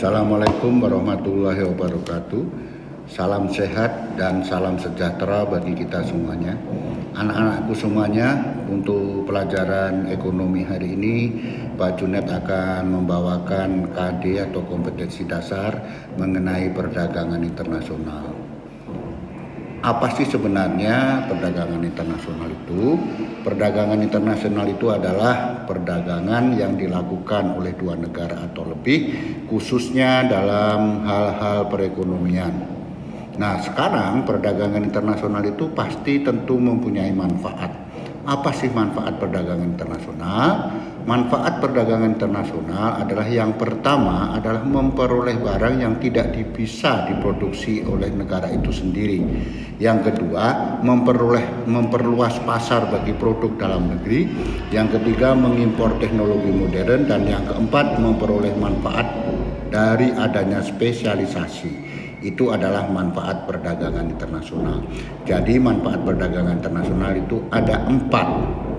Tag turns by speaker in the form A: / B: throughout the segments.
A: Assalamualaikum warahmatullahi wabarakatuh. Salam sehat dan salam sejahtera bagi kita semuanya. Anak-anakku semuanya, untuk pelajaran ekonomi hari ini Pak Junet akan membawakan KD atau kompetensi dasar mengenai perdagangan internasional. Apa sih sebenarnya perdagangan internasional itu? Perdagangan internasional itu adalah perdagangan yang dilakukan oleh dua negara atau lebih, khususnya dalam hal-hal perekonomian. Nah, sekarang perdagangan internasional itu pasti tentu mempunyai manfaat. Apa sih manfaat perdagangan internasional? Manfaat perdagangan internasional adalah yang pertama adalah memperoleh barang yang tidak bisa diproduksi oleh negara itu sendiri. Yang kedua, memperluas pasar bagi produk dalam negeri. Yang ketiga, mengimpor teknologi modern. Dan yang keempat, memperoleh manfaat dari adanya spesialisasi. Itu adalah manfaat perdagangan internasional. Jadi manfaat perdagangan internasional itu ada 4.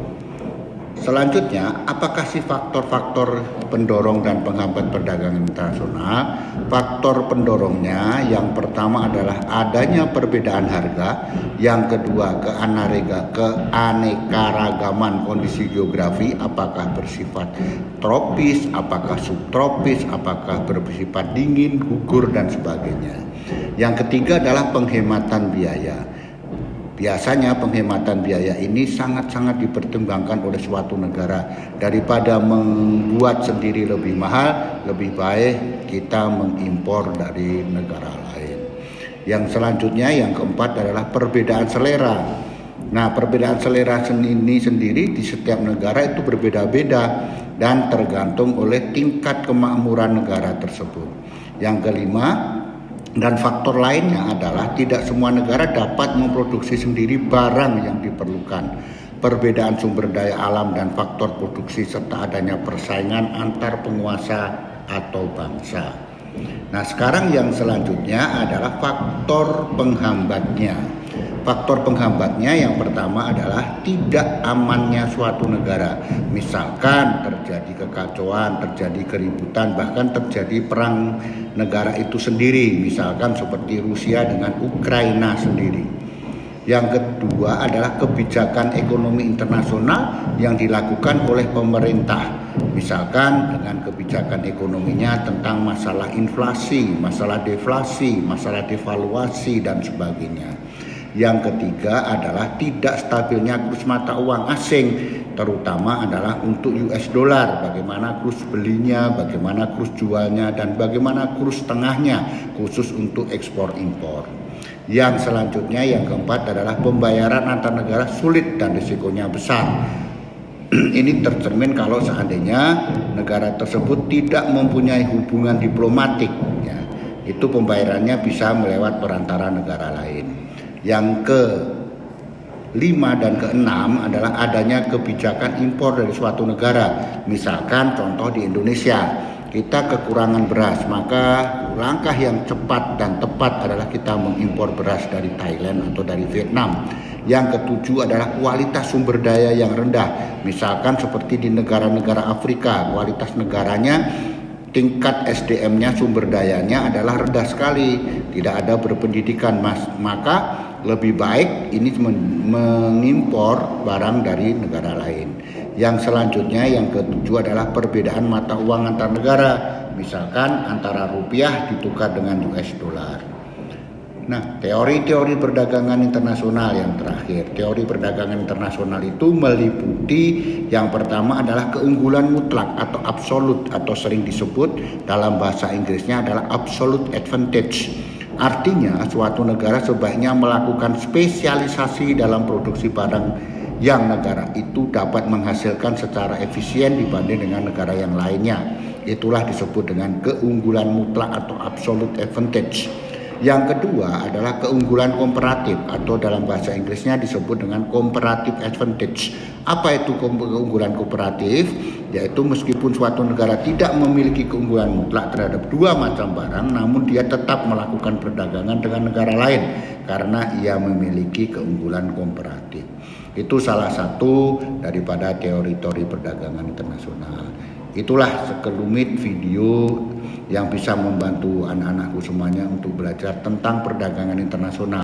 A: Selanjutnya, apakah sih faktor-faktor pendorong dan penghambat perdagangan internasional? Faktor pendorongnya yang pertama adalah adanya perbedaan harga, yang kedua keanekaragaman kondisi geografi, apakah bersifat tropis, apakah subtropis, apakah bersifat dingin, gugur dan sebagainya. Yang ketiga adalah penghematan biaya. Biasanya penghematan biaya ini sangat-sangat dipertimbangkan oleh suatu negara. Daripada membuat sendiri lebih mahal, lebih baik kita mengimpor dari negara lain. Yang selanjutnya, yang keempat adalah perbedaan selera. Nah, perbedaan selera ini sendiri di setiap negara itu berbeda-beda dan tergantung oleh tingkat kemakmuran negara tersebut. Yang kelima, dan faktor lainnya adalah tidak semua negara dapat memproduksi sendiri barang yang diperlukan. Perbedaan sumber daya alam dan faktor produksi serta adanya persaingan antar penguasa atau bangsa. Nah, sekarang yang selanjutnya adalah faktor penghambatnya. Faktor penghambatnya yang pertama adalah tidak amannya suatu negara. Misalkan terjadi kekacauan, terjadi keributan, bahkan terjadi perang negara itu sendiri. Misalkan seperti Rusia dengan Ukraina sendiri. Yang kedua adalah kebijakan ekonomi internasional yang dilakukan oleh pemerintah. Misalkan dengan kebijakan ekonominya tentang masalah inflasi, masalah deflasi, masalah devaluasi dan sebagainya. Yang ketiga adalah tidak stabilnya kurs mata uang asing, terutama adalah untuk US dollar, bagaimana kurs belinya, bagaimana kurs jualnya, dan bagaimana kurs tengahnya, khusus untuk ekspor impor. Yang selanjutnya, yang keempat adalah pembayaran antar negara sulit dan risikonya besar. Ini tercermin kalau seandainya negara tersebut tidak mempunyai hubungan diplomatik, ya, itu pembayarannya bisa melewat perantara negara lain. Yang kelima dan keenam adalah adanya kebijakan impor dari suatu negara. Misalkan contoh di Indonesia, kita kekurangan beras, maka langkah yang cepat dan tepat adalah kita mengimpor beras dari Thailand atau dari Vietnam. Yang ketujuh adalah kualitas sumber daya yang rendah. Misalkan seperti di negara-negara Afrika, kualitas negaranya, tingkat SDM-nya, sumber dayanya adalah rendah sekali, tidak ada berpendidikan, maka lebih baik ini mengimpor barang dari negara lain. Yang selanjutnya, yang ketujuh adalah perbedaan mata uang antar negara, misalkan antara rupiah ditukar dengan US dollar. Nah, teori-teori perdagangan internasional yang terakhir. Teori perdagangan internasional itu meliputi yang pertama adalah keunggulan mutlak atau absolut, atau sering disebut dalam bahasa Inggrisnya adalah absolute advantage. Artinya suatu negara sebaiknya melakukan spesialisasi dalam produksi barang yang negara itu dapat menghasilkan secara efisien dibanding dengan negara yang lainnya. Itulah disebut dengan keunggulan mutlak atau absolute advantage. Yang kedua adalah keunggulan komparatif, atau dalam bahasa Inggrisnya disebut dengan comparative advantage. Apa itu keunggulan komparatif? Yaitu meskipun suatu negara tidak memiliki keunggulan mutlak terhadap dua macam barang, namun dia tetap melakukan perdagangan dengan negara lain karena ia memiliki keunggulan komparatif. Itu salah satu daripada teori-teori perdagangan internasional. Itulah sekelumit video yang bisa membantu anak-anakku semuanya untuk belajar tentang perdagangan internasional.